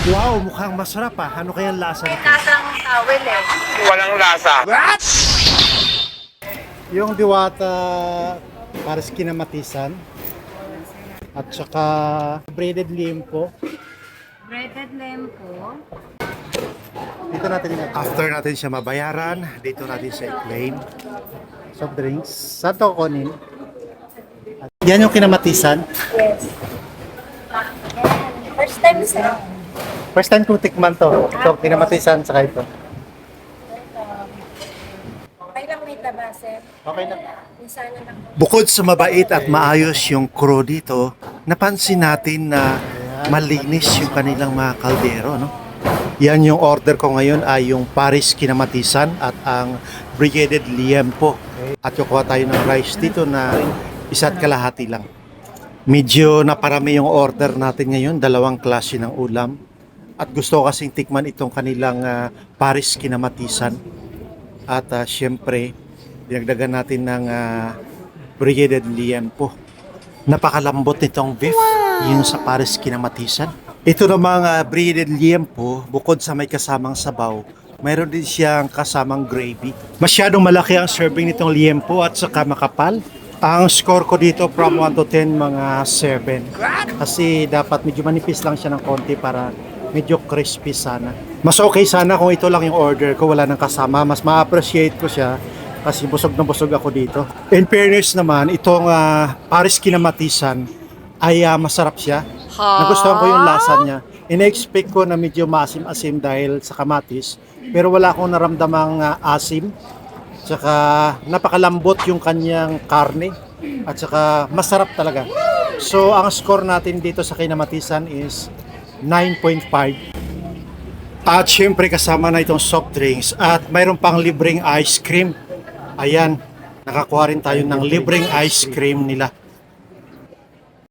Wow, mukhang masarap ah. Ano kaya ang lasa nito? Lasang towel eh. Walang lasa. Yung diwata para sa kinamatisan at saka breaded liempo. Breaded lempo. Dito natin after natin siya mabayaran, dito natin siya i-claim. Soft drinks. Saan to kunin? Yan yung kinamatisan. Yes. First time sir. First time kong tikman to. Ito, kinamatisan saka ito. Okay lang may taba sir. Okay na. Sana lang. Bukod sa mabait at maayos yung crew dito, napansin natin na malinis yung kanilang mga kaldero, no? Yan yung order ko ngayon ay yung Paris kinamatisan at ang Brigaded liempo. At kukuha tayo ng rice dito na isa't kalahati lang. Medyo naparami yung order natin ngayon, dalawang klase ng ulam. At gusto ko kasing tikman itong kanilang Paris kinamatisan. At syempre, dinagdagan natin ng Brigaded liempo. Napakalambot nitong beef, yung sa Paris kinamatisan. Ito namang Brigaded liempo, bukod sa may kasamang sabaw, mayroon din siyang kasamang gravy. Masyadong malaki ang serving nitong liempo at saka makapal. Ang score ko dito from 1 to 10, mga 7. Kasi dapat medyo manipis lang siya ng konti para medyo crispy sana. Mas okay sana kung ito lang yung order ko, wala nang kasama. Mas ma-appreciate ko siya kasi busog na busog ako dito. In fairness naman, itong Paris kinamatisan ay masarap siya. Nagustuhan ko yung lasa niya. Ina-expect ko na medyo maasim-asim dahil sa kamatis, pero wala akong naramdamang asim. Tsaka napakalambot yung kanyang karne at saka masarap talaga. So ang score natin dito sa kinamatisan is 9.5. At syempre kasama na itong soft drinks at mayroon pang libreng ice cream. Ayan, nakakuha rin tayo ng libreng ice cream nila.